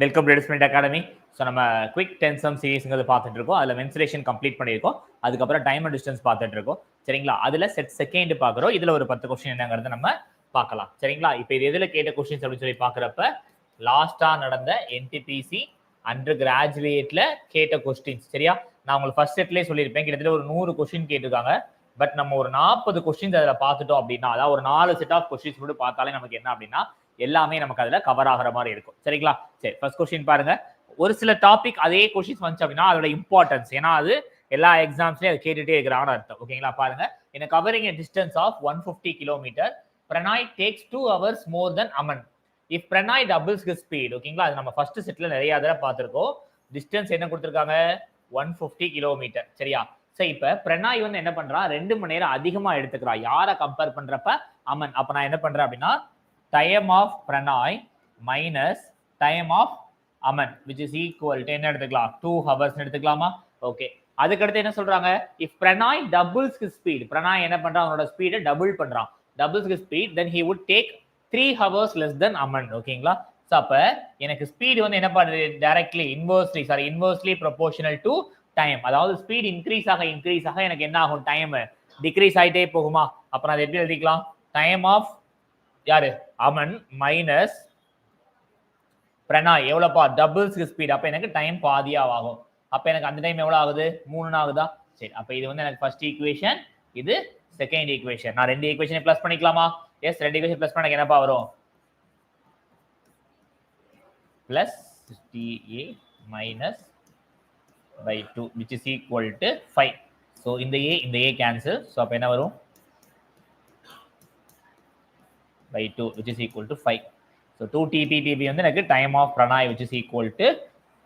Welcome to ரெடிஸ்மெண்ட் academy. So நம்ம quick 10 sum சீரீஸ்ங்கிறது பார்த்துட்டு இருக்கோம். அதில் மென்சுரேஷன் கம்ப்ளீட் பண்ணியிருக்கோம். அதுக்கப்புறம் டைம் அண்ட் டிஸ்டன்ஸ் பார்த்துட்டு இருக்கோம். சரிங்களா? அதில் செட் செகண்ட் பார்க்குறோம். இதில் ஒரு 10 கொஸ்டின் என்னங்கிறது நம்ம பார்க்கலாம். சரிங்களா? இப்போ இது எதில் கேட்ட கொஸ்டின்ஸ் அப்படின்னு சொல்லி பார்க்குறப்ப லாஸ்ட்டாக நடந்த என்டிபிசி அண்டர் கிராஜுவேட்ல கேட்ட கொஸ்டின்ஸ். சரியா? நான் உங்களுக்கு ஃபர்ஸ்ட் செட்லேயே சொல்லியிருப்பேன், கிட்டத்தட்ட ஒரு 100 கொஸ்டின் கேட்டிருக்காங்க. பட் நம்ம ஒரு 40 கொஸ்டின்ஸ் அதில் பார்த்துட்டோம் அப்படின்னா, அதாவது ஒரு 4 செட் ஆஃப் கொஸ்டின்ஸ் மட்டும் பார்த்தாலே நமக்கு என்ன அப்படின்னா எல்லாமே நமக்கு அதுல கவர் ஆகிற மாதிரி இருக்கும். சரிங்களா? சரி, ஃபர்ஸ்ட் கொஸ்டின் பாருங்க. ஒரு சில டாபிக் அதே கொஸ்டின்ஸ் வந்துச்சு அப்படின்னா அதோட இம்பார்ட்டன்ஸ், ஏன்னா அது எல்லா எக்ஸாம்ஸ்லயும் அதை கேட்டுட்டே இருக்கிறான்னு அர்த்தம். ஓகேங்களா? பாருங்க, in covering a distance of 150 km, Pranay takes 2 hours more than Aman. If Pranay doubles his speed, ஓகேங்களா? அது நம்ம ஃபர்ஸ்ட் செட்ல நிறைய தடவை பார்த்திருக்கோம். டிஸ்டன்ஸ் என்ன கொடுத்திருக்காங்க? 150 km. சரியா? சரி, இப்ப பிரணாய் வந்து என்ன பண்றான்? 2 மணி நேரம் அதிகமா எடுத்துக்கிறான். யாரை கம்பேர் பண்றப்ப? அமன். அப்ப நான் என்ன பண்றேன் அப்படின்னா time of Pranay minus time of Aman, which is equal to என்ன எடுத்துக்கலாம்? 2 hours எடுத்துக்கலாமா? ஓகே. அதுக்கு அடுத்து என்ன சொல்றாங்க? if Pranay doubles his speed, Pranay என்ன பண்றான்? அவனோட ஸ்பீடை டபுள் பண்றான். doubles his speed, then he would take 3 hours less than Aman. ஓகேங்களா? சோ அப்ப எனக்கு ஸ்பீட் வந்து என்ன பண்ணுது? Directly inversely proportional to time. அதாவது ஸ்பீட் இன்க்ரீஸ் ஆக எனக்கு என்ன ஆகும்? டைம் டிக்ரீஸ் ஆயிட்டே போகுமா? அப்ப நான் எப்படி எழுதிக்கலாம்? டைம் ஆஃப் யாரு? அமன் மைனஸ் பிரணாய் எவ்வளவுப்பா? Doubles speed. அப்ப எனக்கு டைம் பாதியா ஆகும். அப்ப எனக்கு அந்த டைம் எவ்வளவு ஆகுது? 3 ஆகுதா? சரி, அப்ப இது வந்து எனக்கு ஃபர்ஸ்ட் ஈக்குவேஷன், இது செகண்ட் ஈக்குவேஷன். நான் ரெண்டு ஈக்குவேஷனை பிளஸ் பண்ணிக்கலாமா? எஸ், ரெண்டு ஈக்குவேஷன் பிளஸ் பண்ண என்னப்பா வரும்? Plus TA minus by 2 which is equal to 5. so இந்த A cancel. so அப்ப என்ன வரும்? by 2 which is equal to 5. so 2 TPPB வந்து எனக்கு time of Pranay which is equal to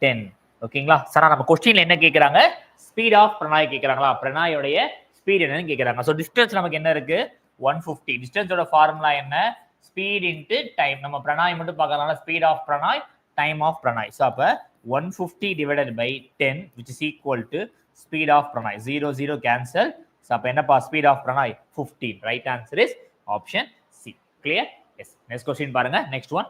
10. ஓகேங்களா? சார் நம்ம क्वेश्चनல என்ன கேக்குறாங்க? ஸ்பீட் ஆஃப் Pranay கேக்குறாங்களா? Pranayயோட ஸ்பீட் என்னன்னு கேக்குறாங்க. சோ டிஸ்டன்ஸ் நமக்கு என்ன இருக்கு? 150. டிஸ்டன்ஸோட ஃபார்முலா என்ன? Speed into time. நம்ம Pranay மட்டும் பார்க்கறனால speed of Pranay, time of Pranay. So அப்ப 150 divided by 10 which is equal to speed of Pranay. 0 0 cancel. so அப்ப என்னப்பா? Speed of Pranay 15. right answer is option C. clear? yes. next question பாருங்க. next one.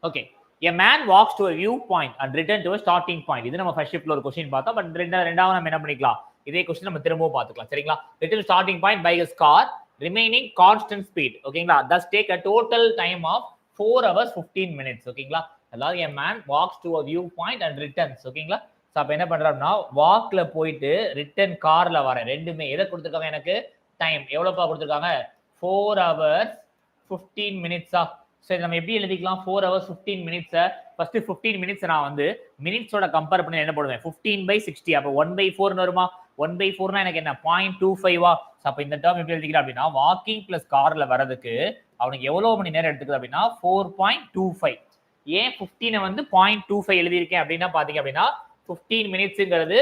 okay, a man walks to a view point and return to a starting point. இது நம்ம first ஷிப்ட்ல ஒரு question பார்த்தோம். But ரெண்டாவது நம்ம என்ன பண்ணிக்கலாம்? இதே क्वेश्चन நம்ம திரும்பவும் பார்த்துக்கலாம். சரிங்களா? return to starting point by his car remaining constant speed. ஓகேங்களா? thus take a total time of 4 hours 15 minutes. ஓகேங்களா? அதாவது a man walks to a view point and returns. ஓகேங்களா? சோ அப்ப என்ன பண்றாருன்னா வாக்ல போயிட்டு ரிட்டர்ன் கார்ல வர ரெண்டுமே எதை கொடுத்திருக்காங்க? எனக்கு டைம் எவ்வளவுப்பா கொடுத்திருக்காங்க? 4 hours 15 minutes. சோ நம்ம எப்படி எழுதிக்கலாம்? 4 hours 15 minutes. ஃபர்ஸ்ட் 15 minutes நான் வந்து மினிட்ஸோட கம்பேர் பண்ணி என்ன போடுவேன்? 15/60. அப்ப 1/4 ன்னு வருமா? 1/4 னா எனக்கு என்ன? 0.25. சோ அப்ப இந்த டேர்ம் எப்படி எழுதிக்கலாம் அப்படின்னா வாக்கிங் பிளஸ் கார்ல வரதுக்கு அவனுக்கு எவ்வளவு மணி நேரம் எடுத்துக்குது அப்படின்னா 4.25. ஏன் 15 வந்து 0.25 எழுதியிருக்கேன் அப்படின்னா பாத்தீங்க அப்படின்னா 15 மினிட்ஸ்ங்கிறது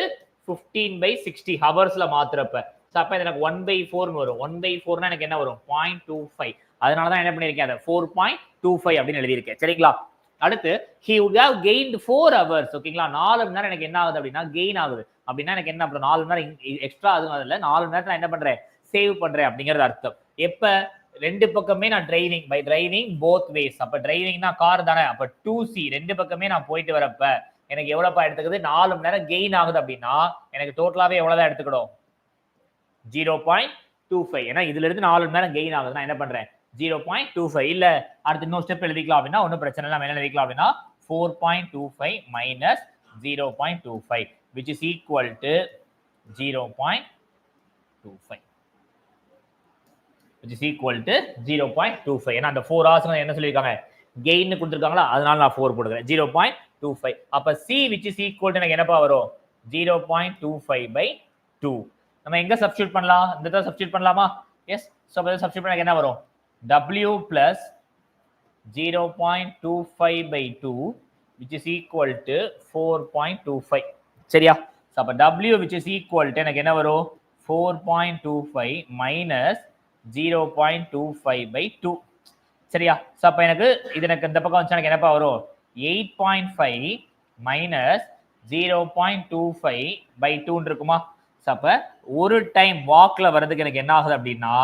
15/60 ஹவர்ஸ்ல மாத்துறப்ப. சோ அப்ப எனக்கு 1/4 வரும். 1/4 னா எனக்கு என்ன வரும்? 0.25. அதனால தான் என்ன பண்ணிருக்கேன்? அதை 4.25 அப்படின்னு எழுதியிருக்கேன். சரிங்களா? அடுத்து he would have gained 4 hours. ஓகேங்களா? 4 மணி நேரம் எனக்கு என்ன ஆகுது அப்படின்னா கெயின் ஆகுது. அப்படின்னா எனக்கு என்ன? அப்புறம் 4 மணி நேரம் எக்ஸ்ட்ரா அதுவும் அதுல 4 மணி நேரத்துல என்ன பண்றேன்? சேவ் பண்றேன் அப்படிங்கிறது அர்த்தம். எப்ப? ரெண்டு பக்கமே நான் driving by driving both ways. அப்ப டிரைவிங்னா கார் தானே. அப்ப 2C ரெண்டு பக்கமே நான் போயிட்டு வரப்ப எனக்கு எவ்வளவுப்பா எடுத்துக்குது? 4 மணி நேரம் கெயின் ஆகுது அப்படின்னா எனக்கு டோட்டலாவே எவ்வளவுதான் எடுத்துக்கணும்? 0.25. ஏன்னா இதுல இருந்து 4 மணி நேரம் கெயின் ஆகுது. நான் என்ன பண்றேன்? 0.25. இல்ல அடுத்து இன்னொரு ஸ்டெப் எழுதிக்கலாம் அப்படின்னா ஒன்றும் பிரச்சனை இல்லை. என்ன எழுதிக்கலாம் அப்படின்னா 4.25 minus 0.25 which is equal to 0.25 which is equal to 0.25. ஏன்னா அந்த 4 hours என்ன சொல்லியிருக்காங்க? கெயின் கொடுத்துருக்காங்களா? அதனால நான் 4 போடுறேன். 0.25. அப்ப C which is equal to எனக்கு என்னப்பா வரும்? 0.25/2. நம்ம எங்க சப்ஸ்டிட்யூட் பண்ணலாம்? இந்த இடத்துல சப்ஸ்டிட்யூட் பண்ணலாமா? எஸ். சோ அப்ப சப்ஸ்டிட்யூட் பண்ணா என்ன வரும்? W plus 0.25/2 which is equal to 4.25. சரியா? சோ அப்ப W which is equal to எனக்கு என்ன வரும்? 4.25 minus 0.25/2. சரியா? சோ அப்ப எனக்கு இது எனக்கு இந்த பக்கம் வந்து எனக்கு என்னப்பா வரும்? 8.5 minus 0.25/2 இருக்குமா? சோ அப்ப ஒரு டைம் வாக்ல வரதுக்கு எனக்கு என்ன ஆகுது அப்படின்னா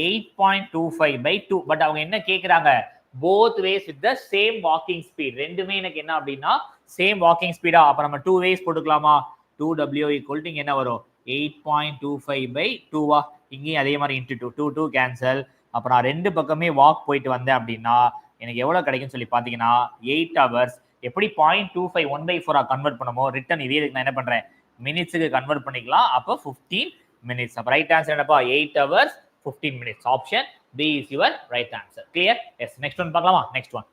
8.25/2. பட் அவங்க என்ன கேக்குறாங்க? both ways with the same walking speed. ரெண்டுமே எனக்கு என்ன அப்படின்னா சேம் வாக்கிங் ஸ்பீடா. அப்ப நம்ம 2 ways போட்டுக்கலாமா? 2w ஈக்குவல் டு இங்க என்ன வரும் 8.25/2 இங்கேயும் அதே மாதிரி இன்ட்டு 2 கேன்சல். அப்புறம் நான் ரெண்டு பக்கமே வாக் போயிட்டு வந்தேன் அப்படின்னா எனக்கு எவ்வளவு கிடைக்கும்னு சொல்லி பாத்தீங்கன்னா 8 hours. எப்படி 0.25 1/4 கன்வெர்ட் பண்ணுமோ ரிட்டர்ன் இதே நான் என்ன பண்றேன் மினிட்ஸுக்கு கன்வெர்ட் பண்ணிக்கலாம். அப்போ 15 minutes. அப்ப ரைட் ஆன்சர் என்னப்பா 8 hours 15 minutes. Option B is your right answer. Clear? Yes. Next one பார்க்கலாமா? Next one.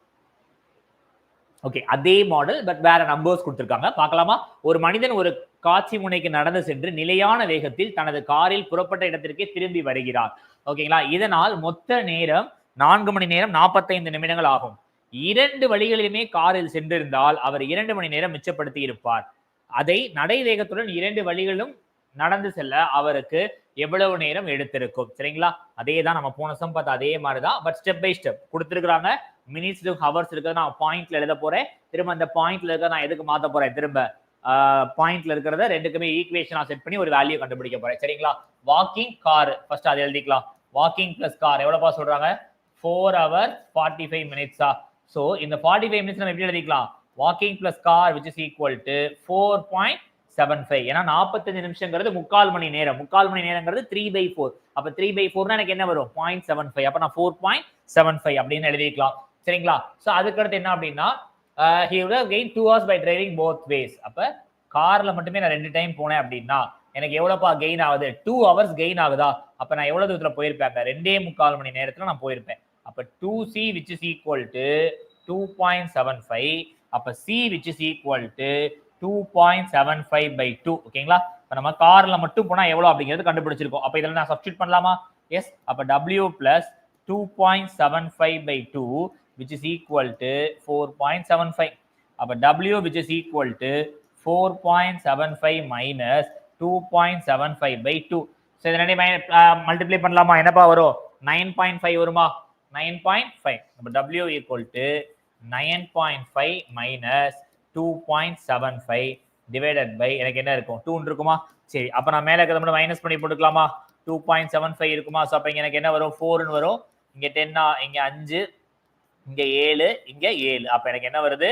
ஓகே, அதே மாடல் பட் வேற நம்பர்ஸ் கொடுத்திருக்காங்க. பார்க்கலாமா? ஒரு மனிதன் ஒரு காட்சி முனைக்கு நடந்து சென்று நிலையான வேகத்தில் தனது காரில் புறப்பட்ட இடத்திற்கே திரும்பி வருகிறார். ஓகேங்களா? இதனால் மொத்த நேரம் 4 மணி நேரம் 45 நிமிடங்கள் ஆகும். 2 வழிகளிலுமே காரில் சென்றிருந்தால் அவர் 2 மணி நேரம் மிச்சப்படுத்தி இருப்பார். அதை நடை வேகத்துடன் 2 வழிகளும் நடந்து செல்ல அவருக்கு எவ்வளவு நேரம் எடுத்திருக்கும்? சரிங்களா? அதே தான் நம்ம போன சம் பார்த்தா அதே மாதிரி தான், பட் ஸ்டெப் பை ஸ்டெப் கொடுத்துருக்காங்க. மினிட்ஸ் ஹவர்ஸ் இருக்கிறத நான் பாயிண்ட்ல எழுத போறேன். திரும்ப அந்த பாயிண்ட்ல இருக்க நான் எதுக்கு மாத்த போறேன்? திரும்ப பாயிண்ட்ல இருக்கிறத ரெண்டுக்குமே ஈக்குவேஷனா செட் பண்ணி ஒரு வேல்யூ கண்டுபிடிக்க போறேன். சரிங்களா? வாக்கிங் கார் ஃபர்ஸ்ட் அதை எழுதிக்கலாம். வாக்கிங் பிளஸ் கார் எவ்வளவுப்பா சொல்றாங்க? 4 hours 45 minutes. சோ இந்த 45 minutes நம்ம எப்படி எழுதிக்கலாம்? Walking plus car which is equal to 4.75. ஏன்னா 45 நிமிஷங்கிறது 3/4 மணி நேரம். 3/4 மணி நேரங்கிறது 3/4. அப்ப 3/4 எனக்கு என்ன வரும்? 0.75. அப்ப நான் 4.75 அப்படின்னு எழுதிக்கலாம். சரிங்களா? சோ அதுக்கு அடுத்து என்ன அப்படின்னா he would have gained 2 hours by driving both ways. அப்ப கார்ல மட்டுமே நான் 2 டைம் போனேன் அப்படின்னா எனக்கு எவ்வளவுப்பா கெயின் ஆகுது? 2 hours கெயின் ஆகுதா? அப்ப நான் எவ்வளவு தூரத்துல போயிருப்பேன்? 2.25 மணி நேரத்துல நான் போயிருப்பேன். அப்ப 2c which is equal to 2.75. அப்ப c which is equal to 2.75/2. ஓகேங்களா? இப்ப நம்ம கார்ல மட்டும் போனா எவ்வளவு அப்படிங்கிறது கண்டுபிடிச்சிருக்கோம். அப்ப இதெல்லாம் நான் சப்ஸ்டிட்யூட் பண்ணலாமா? எஸ். அப்ப w plus 2.75/2 which is equal to 4.75. அப்ப w which is equal to 4.75 minus 2.75/2. So இத ரெண்டையும் மல்டிப்ளை பண்ணலாமா? என்னப்பா வரும்? 9.5 வருமா? 9.5. அப்ப w equal to 9.5 minus 2.75 divided by எனக்கு என்ன இருக்கும்? 2 இருக்குமா? சரி, அப்ப நான் மேல இருக்கிறத மட்டும் மைனஸ் பண்ணி போட்டுக்கலாமா? 2.75 இருக்குமா? சோ அப்ப இங்க எனக்கு என்ன வரும்? 4 ன்னு வரும். இங்க 10 இங்க 5 இங்க 7 இங்க 7. அப்ப எனக்கு என்ன வருது?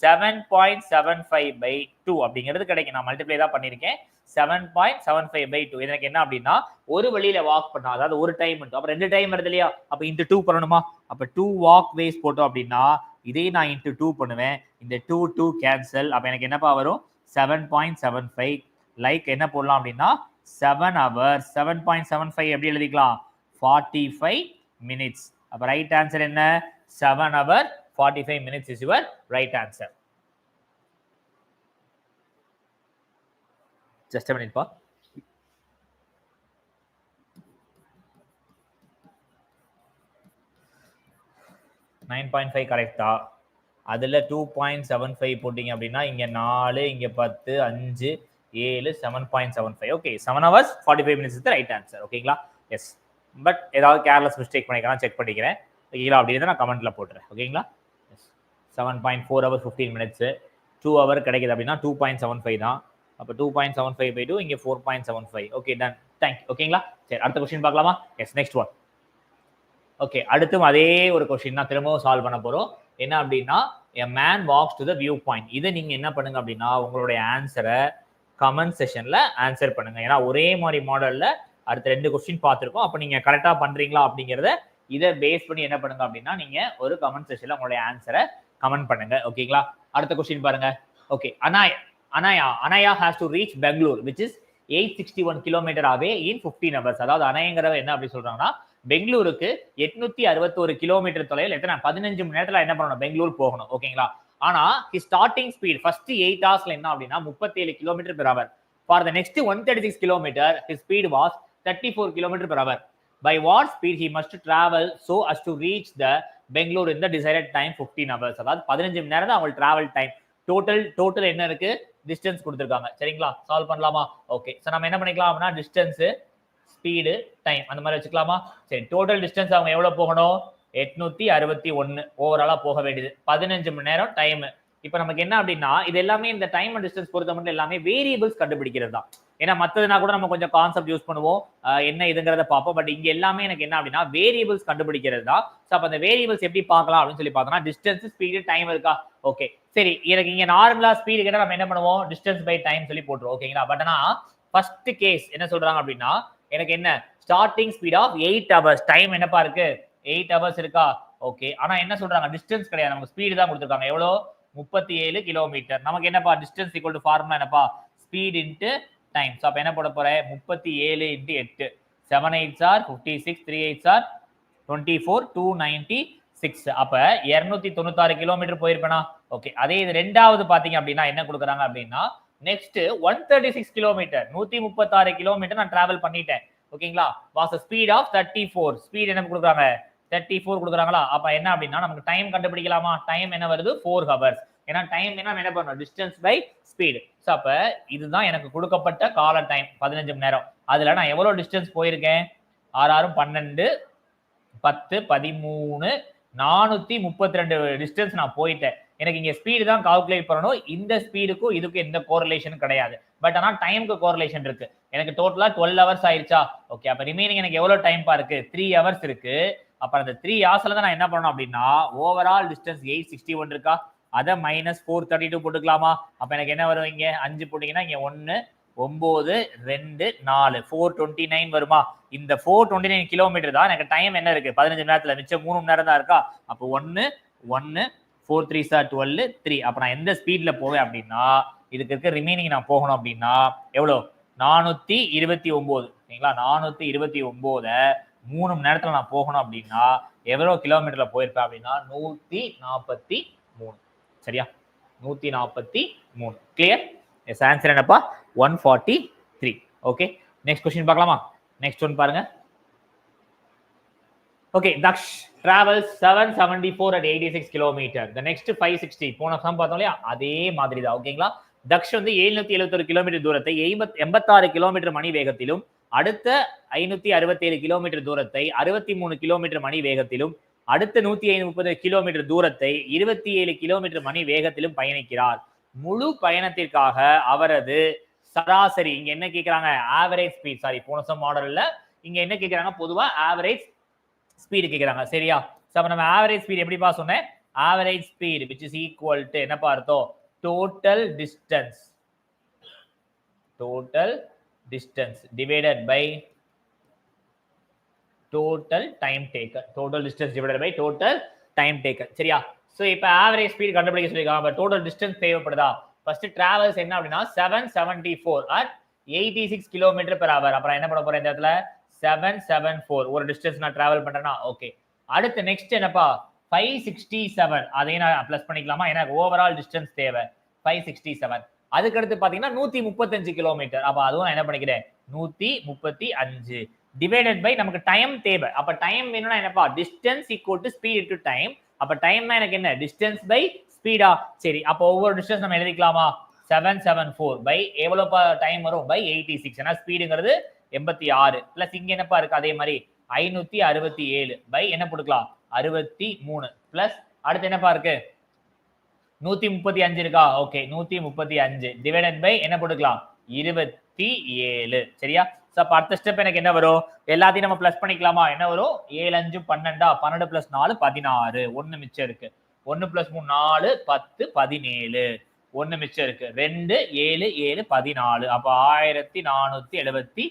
7.75/2 அப்படிங்கிறது கிடைக்கும். நான் மல்டிப்ளை தான் பண்ணிருக்கேன். 7.75/2. இது எனக்கு என்ன அப்படின்னா ஒரு வழியில வாக் பண்ணா, அதாவது ஒரு டைம் அப்ப 2 டைம் வருது இல்லையா? அப்ப இன்டு 2 பண்ணணுமா? அப்ப 2 வாக் வேஸ் போட்டோம் அப்படின்னா இதே நான் இன்டு 2 பண்ணுவேன். இந்த 2 கேன்சல். அப்ப எனக்கு என்னப்பா வரும்? 7.75. லைக் என்ன போடலாம் அப்படின்னா 7 hours 7.75 எப்படி எழுதிக்கலாம்? 45 minutes. அப்ப ரைட் ஆன்சர் என்ன? 7 hours 45 minutes is your right answer. Just a minute, pa. $9.5 கரெக்டா? அதுல 2.75 போட்டீங்க அப்படின்னா இங்க 4 இங்க 10 5 7 7.75. Okay, 7 hours 45 minutes is the right answer. ஓகேங்களா? எஸ். பட் ஏதாவது கேர்லெஸ் மிஸ்டேக் பண்ணிக்கலாம், செக் பண்ணிக்கிறேன். ஓகேங்களா? அப்படின்னு நான் கமெண்ட்ல போட்டுறேன். ஓகேங்களா? 7.4 hours 15 minutes 2 hour கிடைக்குது அப்படின்னா 2.75 தான். அப்ப 2.75/2 இங்க 4.75. Okay, done. Thank you. ஓகேங்களா? சரி, அடுத்த क्वेश्चन பார்க்கலாமா? S, next one. ஓகே, அடுத்தும் அதே ஒரு क्वेश्चन தான் திரும்பவும் சால்வ் பண்ண போறோம். என்ன அப்படின்னா a man walks to the view point. இதை நீங்க என்ன பண்ணுங்க அப்படின்னா உங்களுடைய ஆன்சரை கமெண்ட் செஷன்ல ஆன்சர் பண்ணுங்க. ஏன்னா ஒரே மாதிரி மாடல்ல அடுத்த 2 क्वेश्चन பார்த்திருக்கோம். அப்ப நீங்க கரெக்டா பண்றீங்களா அப்படிங்கறத இதை பேஸ் பண்ணி என்ன பண்ணுங்க அப்படின்னா நீங்க ஒரு கமெண்ட் செஷன்ல உங்களுடைய ஆன்சரை கமெண்ட் பண்ணுங்க. ஓகேங்களா? அடுத்த क्वेश्चन பாருங்க. Okay, Anaya has to reach Bangalore which is 861 kilometer away in 15 hours. அதாவது அனாயங்கறவ என்ன அப்படி சொல்றாங்கன்னா பெங்களூருக்கு 861 கிலோமீட்டர் தொலைவில் எத்தனை 15 மணி நேரத்துல என்ன பண்ணணும்? பெங்களூர் போகணும். ஓகேங்களா? ஆனா his starting speed first 8 hoursல என்ன அப்படின்னா 37 km/h. For the next 136 km his speed was 34 km/h. By what speed he must travel so as to reach the Bangalore in the desired time 15 hours. அதாவது 15 மணி நேரம் தான் அவங்க டிராவல் டைம். டோட்டல் என்ன இருக்கு? Distance கொடுத்திருக்காங்க. சரிங்களா? சால்வ் பண்ணலாமா? Okay, so நம்ம என்ன பண்ணிக்கலாம் அப்படின்னா டிஸ்டன்ஸ் ஸ்பீடு டைம் அந்த மாதிரி வச்சுக்கலாமா? சரி, டோட்டல் டிஸ்டன்ஸ் அவங்க எவ்வளவு போகணும்? 861 ஓவராலா போக வேண்டியது. 15 மணி நேரம் டைம். இப்போ நமக்கு என்ன அப்படின்னா இது எல்லாமே இந்த டைம் அண்ட் டிஸ்டன்ஸ் பொறுத்த மட்டும் எல்லாமே வேரியபிள்ஸ் கண்டுபிடிக்கிறது தான். ஏன்னா மத்ததுனா கூட நம்ம கொஞ்சம் கான்செப்ட் யூஸ் பண்ணுவோம், என்ன இதுங்கிறத பார்ப்போம். பட் இங்க எல்லாமே எனக்கு என்ன அப்படின்னா வேரியபிள்ஸ் கண்டுபிடிக்கிறது தான். ஸோ அப்போ அந்த வேரியபிள்ஸ் எப்படி பார்க்கலாம் அப்படின்னு சொல்லி பார்த்தோம்னா டிஸ்டன்ஸ், ஸ்பீடு, டைம் இருக்கா. ஓகே சரி, எனக்கு இங்க நார்மலா ஸ்பீடு கேட்டால் நம்ம என்ன பண்ணுவோம், டிஸ்டன்ஸ் பை டைம் சொல்லி போட்டுருவோம். ஓகேங்களா. பட் ஆனா ஃபர்ஸ்ட் கேஸ் என்ன சொல்றாங்க அப்படின்னா எனக்கு என்ன starting speed of 8 hours, time என்னப்பா இருக்கு 8 hours இருக்கா. ஓகே ஆனா என்ன சொல்றாங்க டிஸ்டன்ஸ் கிடையாது, நமக்கு ஸ்பீடு தான் கொடுத்துருக்காங்க. எவ்வளோ 37 கிலோமீட்டர். நமக்கு என்னப்பா டிஸ்டன்ஸ் ஈக்குவல் டு ஃபார்முலா என்னப்பா ஸ்பீட் இன்ட்டு டைம். ஸோ அப்போ என்ன போட போறேன் 37 into 8, 7 8s are 56, 3 8s are 24, 296. அப்ப 296 கிலோமீட்டர் போயிருப்பேனா. ஓகே அதே இது ரெண்டாவது பாத்தீங்க அப்படின்னா என்ன கொடுக்குறாங்க அப்படின்னா நெக்ஸ்ட் 136 கிலோமீட்டர், 136 கிலோமீட்டர் நான் டிராவல் பண்ணிட்டேன். ஓகேங்களா. வாஸ் ஸ்பீட் ஆஃப் 34, ஸ்பீட் என்ன கொடுக்குறாங்க 34 கொடுக்குறாங்களா. அப்ப என்ன அப்படின்னா நமக்கு டைம் கண்டுபிடிக்கலாமா. டைம் என்ன வருது 4 hours. ஏன்னா டைம் என்ன பண்ணணும் டிஸ்டன்ஸ் பை ஸ்பீடு. ஸோ அப்ப இதுதான் எனக்கு கொடுக்கப்பட்ட கால டைம் 15 மணி நேரம். அதுல நான் எவ்வளவு டிஸ்டன்ஸ் போயிருக்கேன் 6 6 12 10 13 432 டிஸ்டன்ஸ் நான் போயிட்டேன். எனக்கு இங்க ஸ்பீடு தான் கால்குலேட் பண்ணணும். இந்த ஸ்பீடுக்கும் இதுக்கும் எந்த கோரிலேஷனும் கிடையாது. பட் ஆனா டைமுக்கு கோரிலேஷன் இருக்கு. எனக்கு டோட்டலா 12 hours ஆயிருச்சா. ஓகே அப்ப ரிமைனிங் எனக்கு எவ்வளவு டைம் இருக்கு 3 hours இருக்கு. அப்ப அந்த 3 hours தான் நான் என்ன பண்ணணும் அப்படின்னா ஓவரால் டிஸ்டன்ஸ் 861 இருக்கா, அதை மைனஸ் 432 போட்டுக்கலாமா. அப்ப எனக்கு என்ன வரும் இங்க 5 போட்டீங்கன்னா இங்க 1 9 2 4 429 வருமா. இந்த 429 கிலோமீட்டர் தான் எனக்கு டைம் என்ன இருக்கு 15 மணி நேரத்துல, மிச்சம் 3 மணி நேரம் தான் இருக்கா. அப்போ 1 1 4 3s are 12 3. அப்ப நான் எந்த ஸ்பீட்ல போவேன் அப்படின்னா இதுக்கு இருக்க ரிமைனிங் நான் போகணும் அப்படின்னா எவ்வளோ 429. சரிங்களா. 429 3 மணி நேரத்துல நான் போகணும் அப்படின்னா எவ்வளவு கிலோமீட்டர்ல போயிருப்பேன் அப்படின்னா 143. சரியா 143. கிளியர். எஸ் ஆன்சர் என்னப்பா 143. ஓகே நெக்ஸ்ட் क्वेश्चन பார்க்கலாமா. நெக்ஸ்ட் ஒன் பாருங்க. Okay Daksh travels 774 at 86 kilometer. The next 560 போன சம் பார்த்தோம் இல்லையா அதே மாதிரி தான். ஓகேங்களா. தக்ஷ் வந்து 771 கிலோமீட்டர் தூரத்தை 86 கிலோமீட்டர் மணி வேகத்திலும், அடுத்த 567 கிலோமீட்டர் தூரத்தை 63 கிலோமீட்டர் மணி வேகத்திலும், அடுத்த 130 கிலோமீட்டர் தூரத்தை 27 கிலோமீட்டர் மணி வேகத்திலும் பயணிக்கிறார். முழு பயணத்திற்காக அவரது சராசரி இங்க என்ன கேட்கிறாங்க ஆவரேஜ் ஸ்பீட். சாரி போன சம் மாடல்ல இங்க என்ன கேட்கிறாங்க பொதுவா ஆவரேஜ் ஸ்பீடு கேட்கிறாங்க. சரியா. அப்ப நம்ம ஆவரேஜ் ஸ்பீட் எப்படிப்பா சொன்னேன் average speed which is equal to என்னப்பா அர்த்தம் total distance divided by total time taken. Total distance divided by total time taken. சரியா. சோ இப்போ ஆவரேஜ் ஸ்பீட் கண்டுபிடிக்க சொல்லிருக்காங்க. பட் டோட்டல் டிஸ்டன்ஸ் தேவைப்படுதா. ஃபர்ஸ்ட் டிராவல்ஸ் என்ன அப்படின்னா 774 at 86 கிலோமீட்டர் per hour. அப்புறம் என்ன பண்ண போறேன் இந்த இடத்துல 774 ஒரு டிஸ்டன்ஸ் நான் டிராவல் பண்றேன்னா. ஓகே அடுத்து நெக்ஸ்ட் என்னப்பா 567 அதையும் நான் ப்ளஸ் பண்ணிக்கலாமா. எனக்கு ஓவரால் டிஸ்டன்ஸ் தேவை 567. அதுக்கு அடுத்து பாத்தீங்கன்னா 135 கிலோமீட்டர். அப்ப அதுவும் நான் என்ன பண்ணிக்கிறேன் 135 டிவைடட் பை நமக்கு டைம் தேவை. அப்ப டைம் வேணும்னா என்னப்பா distance equal to speed into time. அப்ப டைம்னா எனக்கு என்ன டிஸ்டன்ஸ் பை ஸ்பீடா. சரி அப்ப ஒவ்வொரு டிஸ்டன்ஸ் நம்ம எழுதிக்கலாமா 774 பை எவ்வளவு டைம் வரும் பை 86. ஏன்னா ஸ்பீடுங்கிறது 86 பிளஸ் இங்க என்னப்பா இருக்கு அதே மாதிரி 567 பை என்ன போட்டுக்கலாம் 63 பிளஸ் அடுத்து என்னப்பா இருக்கு 135 இருக்கா. ஓகே 135 டிவைடட் பை என்ன போட்டுக்கலாம் 27. சரியா. சோ அப்ப அடுத்த ஸ்டெப் எனக்கு என்ன வரும் எல்லாத்தையும் நம்ம பிளஸ் பண்ணிக்கலாமா. என்ன வரும் 7 5 12 12 பிளஸ் 4 16. 1 மிச்சம் இருக்கு. 1 பிளஸ் 3 4 10 17. 1 மிச்சம் இருக்கு. 2 7 7 14. அப்ப 1476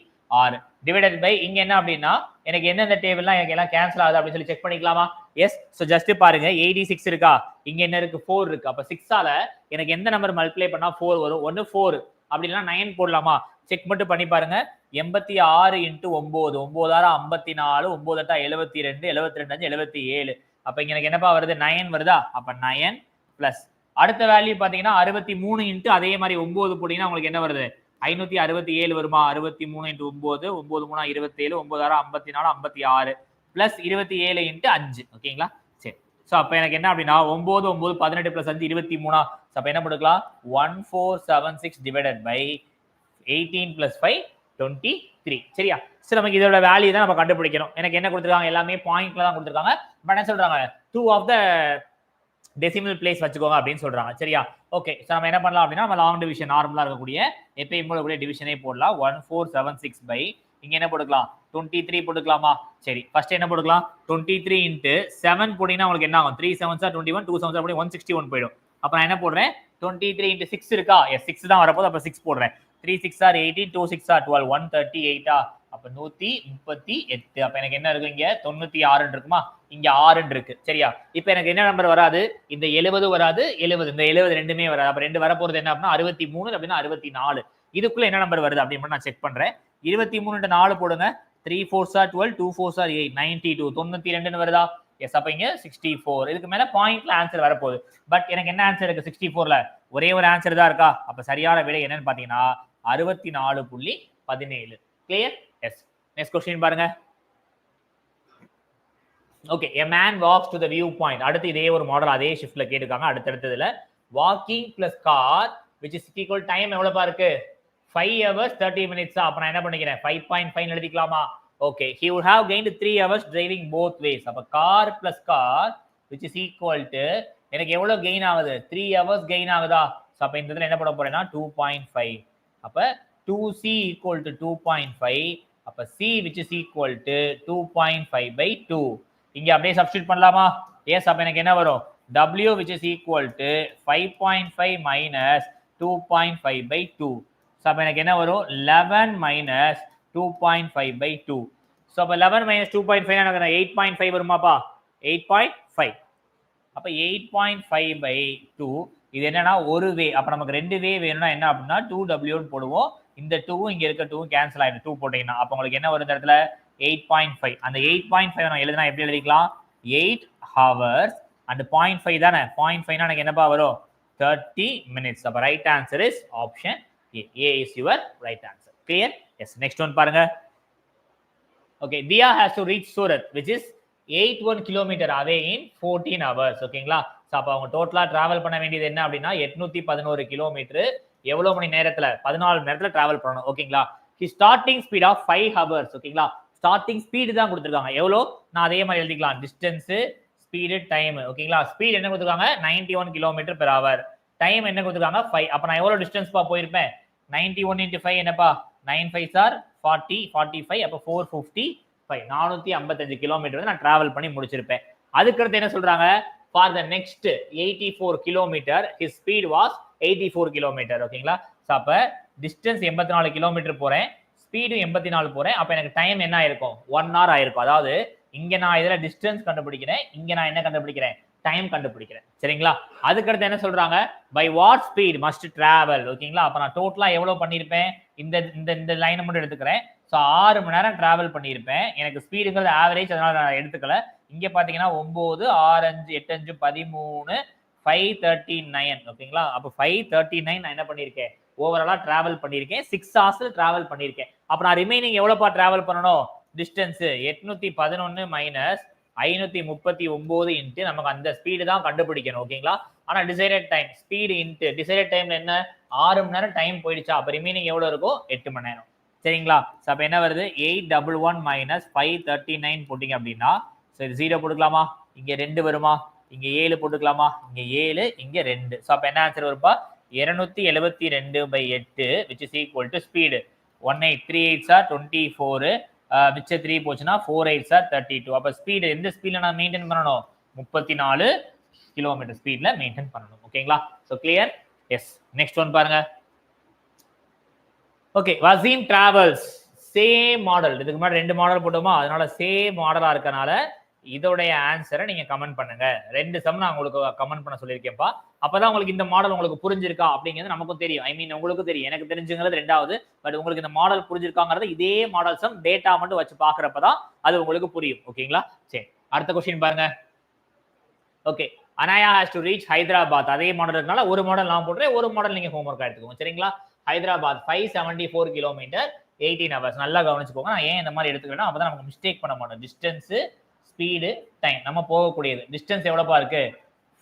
டிவைடட் பை இங்க என்ன அப்படின்னா எனக்கு எந்தெந்த டேபிள்லாம் எனக்கு எல்லாம் கேன்சல் ஆகுது அப்படின்னு சொல்லி செக் பண்ணிக்கலாமா. எஸ். சோ ஜஸ்ட் பாருங்க 86 இருக்கா, இங்க என்ன இருக்கு 4 இருக்கு. அப்ப 6 ஆல எனக்கு எந்த நம்பர் மல்டிப்ளை பண்ணா 4 வரும். 1 4 அப்படி இல்லைன்னா 9 போடலாமா. செக் மட்டும் பண்ணி பாருங்க. 86 இன்ட்டு 9 9 6 54 9 8 72 72 5 77. அப்ப இங்க எனக்கு என்னப்பா வருது 9 வருதா. அப்ப 9 பிளஸ் அடுத்த வேல்யூ பாத்தீங்கன்னா 63 இன்ட்டு அதே மாதிரி 9 போட்டீங்கன்னா உங்களுக்கு என்ன வருது 567 வருமா. 63 இன்ட்டு 9 9 3 27 9 6 54 56 பிளஸ் 27 இன்ட்டு 5. ஓகேங்களா. சரி. சோ அப்ப எனக்கு என்ன அப்படின்னா 9 9 18 பிளஸ் 5 23. அப்ப என்ன போட்டுக்கலாம் 1476 டிவைடட் பை 18 பிளஸ் 5 23. சரியா. சரி நமக்கு இதோட வேல்யூ தான் நம்ம கண்டுபிடிக்கணும். எனக்கு என்ன கொடுத்துருக்காங்க எல்லாமே பாயிண்ட்ல தான் கொடுத்துருக்காங்க. பட் என்ன சொல்றாங்க 2 ஆஃப் த டெசிமல் பிளேஸ் வச்சுக்கோங்க அப்படின்னு சொல்றாங்க. சரியா? ஓகே, ஸோ நம்ம என்ன பண்ணலாம் அப்படின்னா நம்ம லாங் டிவிஷன் நார்மலா இருக்கக்கூடிய எப்பயும் போடக்கூடிய டிவிஷனே போடலாம். 1476 பை இங்க என்ன போட்டுக்கலாம் 23 போட்டுக்கலாமா? சரி, ஃபர்ஸ்ட் என்ன போட்டுக்கலாம் 23 இன்ட்டு 7 போட்டீங்கன்னா உங்களுக்கு என்ன ஆகும் 3 7s 21 2 7s 161 போயிடும். அப்ப நான் என்ன போடுறேன் 23 இன்ட்டு 6 இருக்கா? எஸ் 6 தான் வரப்போகுது. அப்ப 6 போடுறேன். 3 6 are 18 2 6 are 12 138 அப்ப 138. அப்ப எனக்கு என்ன இருக்கு இங்க 96 இருக்குமா? இங்க 6 இருக்கு. சரியா? இப்போ எனக்கு என்ன நம்பர் வராது? இந்த 70 வராது, 70 இந்த 70 ரெண்டுமே வராது. அப்ப ரெண்டு வரப்போறது என்ன அப்படின்னா 63 அப்படின்னா 64. இதுக்குள்ள என்ன நம்பர் வருது அப்படின்னு நான் செக் பண்றேன். 23 4 போடுங்க. 3 4s are 12 2 4s are 8 92 92 வருதா? எஸ், அப்ப இங்க 64. இதுக்கு மேல பாயிண்ட்ல ஆன்சர் வரப்போகுது. பட் எனக்கு என்ன ஆன்சர் இருக்கு 64ல? ஒரே ஒரு ஆன்சர் தான் இருக்கா? அப்ப சரியான விடை என்னன்னு பாத்தீங்கன்னா 64.17. கிளியர்? எஸ். நெக்ஸ்ட் क्वेश्चन பாருங்க. Okay, a man walks to the view point. அடுத்து இதே ஒரு மாடல் அதே ஷிஃப்ட்ல கேட்டுருக்காங்க. அடுத்ததுல walking plus car which is equal time எவ்வளவு இருக்கு 5 hours 30 minutes. அப்ப நான் என்ன பண்ணிக்கிறேன் 5.5 எழுதிக்கலாமா? Okay, he would have gained 3 hours driving both ways. அப்ப car plus car which is equal to எனக்கு எவ்வளவு கெயின் ஆகுது 3 hours கெயின் ஆகுதா? சோ அப்ப இந்த இடத்துல என்ன பண்ண போறேன்னா 2.5. அப்ப 2c equal to 2.5. அப்ப c which is equal to 2.5 by 2. இங்க அப்படியே சப்ஸ்டிட்யூட் பண்ணலாமா? எஸ், அப்ப எனக்கு என்ன வரும் w which is equal to 5.5 minus 2.5 by 2. So அப்ப எனக்கு என்ன வரும் 11 minus 2.5 by 2. சோ அப்ப 11 minus 2.5 எனக்கு 8.5 வருமாப்பா? 8.5. அப்ப 8.5 by 2 இது என்னன்னா ஒரு வே. அப்ப நமக்கு ரெண்டு வே வேணும்னா என்ன அப்படின்னா 2w போடுவோம். இந்த 2 இங்க இருக்க 2 கேன்சல் ஆயிடும் 2 போட்டீங்கன்னா. அப்ப உங்களுக்கு என்ன வரும் இந்த இடத்துல 8.5. அந்த 8.5 நான் எழுதுனா எப்படி எழுதிக்கலாம் 8 hours and 0.5 தானே 0.5 எனக்கு என்னப்பா வரும் 30 minutes. அப்ப right answer is option A. A is your right answer. Clear? Yes. Next one பாருங்க. Okay, Dia has to reach Surat which is 81 kilometer away in 14 hours. ஓகேங்களா? சோ அப்ப அவங்க டோட்டலா டிராவல் பண்ண வேண்டியது என்ன அப்படின்னா 811 கிலோமீட்டர். எவ்வளவு மணி நேரத்துல 14 மணி நேரத்துல டிராவல் பண்ணணும். ஓகேங்களா? His starting speed of 5 hours. ஓகேங்களா? ஸ்டார்டிங் ஸ்பீடு தான் கொடுத்துருக்காங்க. எவ்வளோ நான் அதே மாதிரி எழுதிக்கலாம் டிஸ்டன்ஸ் ஸ்பீடு டைம். ஓகேங்களா? ஸ்பீட் என்ன கொடுத்துருக்காங்க 91 கிலோமீட்டர் பெர் ஹவர். டைம் என்ன கொடுத்துருக்காங்க 5. அப்ப நான் எவ்வளவு டிஸ்டன்ஸ்பா போயிருப்பேன் 91 into 5 என்னப்பா 9 5s are 40 45. அப்ப 455 455 கிலோமீட்டர் வந்து நான் டிராவல் பண்ணி முடிச்சிருப்பேன். அதுக்கடுத்து என்ன சொல்றாங்க for the next 84 kilometre his speed was 84 kilometre. ஓகேங்களா? சோ அப்ப டிஸ்டன்ஸ் 84 கிலோமீட்டர் போறேன், ஸ்பீடு 84 போறேன். அப்ப எனக்கு டைம் என்ன ஆயிருக்கும் 1 hour ஆயிருக்கும். அதாவது இங்க நான் இதுல டிஸ்டன்ஸ் கண்டுபிடிக்கிறேன், இங்க நான் என்ன கண்டுபிடிக்கிறேன் டைம் கண்டுபிடிக்கிறேன். சரிங்களா? அதுக்கடுத்து என்ன சொல்றாங்க by what speed must travel. ஓகேங்களா? அப்ப நான் டோட்டலா எவ்வளவு பண்ணிருப்பேன் இந்த இந்த இந்த லைனை மட்டும் எடுத்துக்கிறேன். ஸோ 6 மணி நேரம் டிராவல் பண்ணியிருப்பேன். எனக்கு ஸ்பீடுங்கிறது ஆவரேஜ், அதனால நான் எடுத்துக்கல. இங்க பாத்தீங்கன்னா 9 6 5 8 5 13 539. ஓகேங்களா? அப்போ 539 நான் என்ன பண்ணியிருக்கேன் ஓவராலா டிராவல் பண்ணியிருக்கேன். 6 ஹவர்ஸ்ல டிராவல் பண்ணியிருக்கேன். அப்ப நான் ரிமைனிங் எவ்வளவுப்பா டிராவல் பண்ணணும் டிஸ்டன்ஸ் 811 மைனஸ் 539 இன்ட்டு நமக்கு அந்த ஸ்பீடு தான் கண்டுபிடிக்கணும். ஓகேங்களா? ஆனா decided time speed into decided டைம்ல என்ன 6 மணி நேரம் டைம் போயிடுச்சா? அப்ப ரிமைனிங் எவ்வளவு இருக்கும் 8 மணி நேரம். சரிங்களா? அப்ப என்ன வருது 811 மைனஸ் 539 போட்டீங்க அப்படின்னா சரி 0 போட்டுக்கலாமா? இங்க 2 வருமா? இங்க 7 போட்டுக்கலாமா? இங்க 7 இங்க 2. அப்ப என்ன answer வருப்பா 272/8 which is equal to speed 18 3 8s are 24 மிச்ச 3 போச்சுன்னா 4 8s are 32. அப்ப ஸ்பீடு எந்த ஸ்பீட்ல நான் மெயின்டைன் பண்ணணும் 34 கிலோமீட்டர் ஸ்பீட்ல மெயின்டைன் பண்ணணும். ஓகேங்களா? So clear? Yes. Next one பாருங்க. Okay, Waseem travels same model. இதுக்கு முன்னாடி 2 மாடல் போட்டோமா, அதனால சேம் மாடலா இருக்கனால இதோடைய ஆன்சரை நீங்க கமெண்ட் பண்ணுங்க. 2 சம் நான் உங்களுக்கு கமெண்ட் பண்ண சொல்லியிருக்கேன்ப்பா. அப்பதான் உங்களுக்கு இந்த மாடல் உங்களுக்கு புரிஞ்சிருக்கா அப்படிங்கிறது நமக்கும் தெரியும். ஐ மீன் உங்களுக்கு தெரியும், எனக்கு தெரிஞ்சுங்கிறது 2வது. பட் உங்களுக்கு இந்த மாடல் புரிஞ்சிருக்காங்கிறது இதே மாடல் சம் டேட்டா மட்டும் வச்சு பாக்குறப்பதான் அது உங்களுக்கு புரியும். ஓகேங்களா? சரி, அடுத்த கொஸ்டின் பாருங்க. Okay, Anaya has to reach Hyderabad. அதே மாடல் இருக்கனால ஒரு மாடல் நான் போடுறேன், ஒரு மாடல் நீங்க ஹோம்வொர்க் எடுத்துக்கோங்க. சரிங்களா? Hyderabad 574 kilometre 18 hours. நல்லா கவனிச்சுக்கோங்க. நான் ஏன் இந்த மாதிரி எடுத்துக்கிறேன்னா அப்பதான் நமக்கு மிஸ்டேக் பண்ண மாட்டோம். டிஸ்டன்ஸ் ஸ்பீடு டைம் நம்ம போகக்கூடியது. டிஸ்டன்ஸ் எவ்வளவுப்பா இருக்கு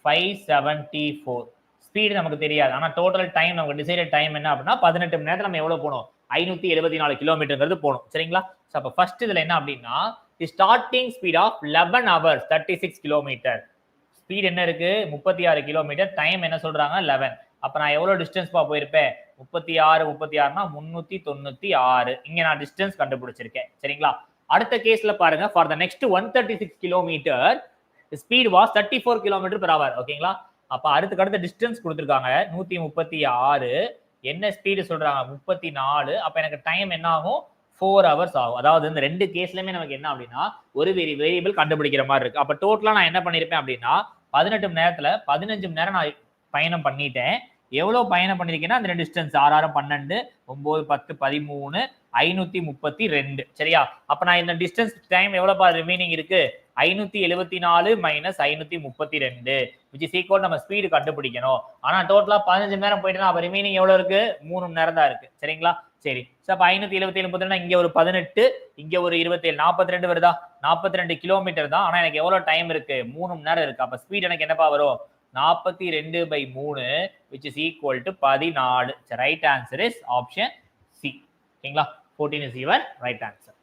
574. ஸ்பீடு நமக்கு தெரியாது, ஆனா டோட்டல் டைம் நமக்கு டிசைடட் டைம் என்ன அப்படின்னா 18 மணி நேரத்துல நம்ம எவ்வளவு போகணும் 574 கிலோமீட்டர்ங்கிறது போகணும். சரிங்களா? அப்ப ஃபர்ஸ்ட் இதுல என்ன அப்படின்னா the starting speed of 11 hours 36 kilometre. Speed என்ன இருக்கு 36 கிலோமீட்டர், டைம் என்ன சொல்றாங்க 11. அப்ப நான் எவ்வளவு டிஸ்டன்ஸ் போயிருப்பேன் 36 36னா 396. இங்க நான் டிஸ்டன்ஸ் கண்டுபிடிச்சிருக்கேன். சரிங்களா? அடுத்த கேஸ்ல பாருங்க, for the next 136 kilometre speed was 34 kilometre per hour. ஓகேங்களா? அப்ப அடுத்த டிஸ்டன்ஸ் கொடுத்துருக்காங்க 136. என்ன ஸ்பீடு சொல்றாங்க 34. அப்ப எனக்கு டைம் என்ன ஆகும் 4 ஹவர்ஸ் ஆகும். அதாவது இந்த ரெண்டு கேஸ்லயுமே நமக்கு என்ன அப்படின்னா ஒரு வேரியபிள் கண்டுபிடிக்கிற மாதிரி இருக்கு. அப்ப டோட்டலா நான் என்ன பண்ணிருப்பேன் அப்படின்னா 18 மணி நேரத்துல 15 மணி நேரம் நான் பயணம் பண்ணிட்டேன். எவ்வளவு பயணம் பண்ணிருக்கேன்னா அந்த ரெண்டு டிஸ்டன்ஸ் 6 6 12 9 10 13 532. சரியா? அப்ப நான் இந்த டிஸ்டன்ஸ் டைம் எவ்வளவு ரிமைனிங் இருக்கு 574 மைனஸ் 532 which is equal நம்ம ஸ்பீடு கண்டுபிடிக்கணும். ஆனா டோட்டலா 15 மணி நேரம் போயிட்டுனா அப்ப ரிமைனிங் எவ்வளவு இருக்கு 3 மணி நேரம் தான் இருக்கு. சரிங்களா? சரி. சோ அப்ப 577 32 இங்க ஒரு 18 இங்க ஒரு 27 42 வருதா? 42 கிலோமீட்டர் தான். ஆனா எனக்கு எவ்வளவு டைம் இருக்கு 3 மணி நேரம் இருக்கு. அப்ப ஸ்பீட் எனக்கு என்னப்பா வரும் 42/3 which is equal to 14. The right answer is option C. ஓகேங்களா? 14 is your right answer.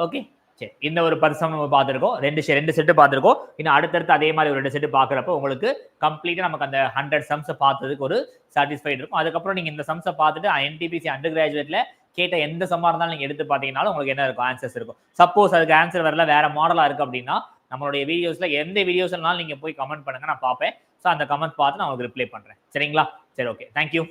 Okay, சரி. இந்த ஒரு 10 சம் நம்ம பார்த்துருக்கோம். ரெண்டு செட்டு பார்த்துருக்கோம். இன்னும் அடுத்தடுத்து அதே மாதிரி ஒரு 2 செட்டு பார்க்குறப்போ உங்களுக்கு கம்ப்ளீட்டாக நமக்கு அந்த 100 சம்ஸை பார்த்ததுக்கு ஒரு சாட்டிஸ்ஃபைடு இருக்கும். அதுக்கப்புறம் நீங்கள் இந்த சம்ஸை பார்த்துட்டு NTPC அண்டர் கிராஜுவேட்ல கேட்ட எந்த சம்மா இருந்தாலும் நீங்கள் எடுத்து பார்த்தீங்கன்னாலும் உங்களுக்கு என்ன இருக்கும் ஆன்சர்ஸ் இருக்கும். சப்போஸ் அதுக்கு ஆன்சர் வரல வேற மாடலாக இருக்கு அப்படின்னா நம்மளுடைய வீடியோஸ்ல எந்த வீடியோஸ்னாலும் நீங்கள் போய் கமெண்ட் பண்ணுங்க, நான் பார்ப்பேன். ஸோ அந்த கமெண்ட் பார்த்து நான் உங்களுக்கு ரிப்ளை பண்ணுறேன். சரிங்களா? சரி, ஓகே, தேங்க்யூ.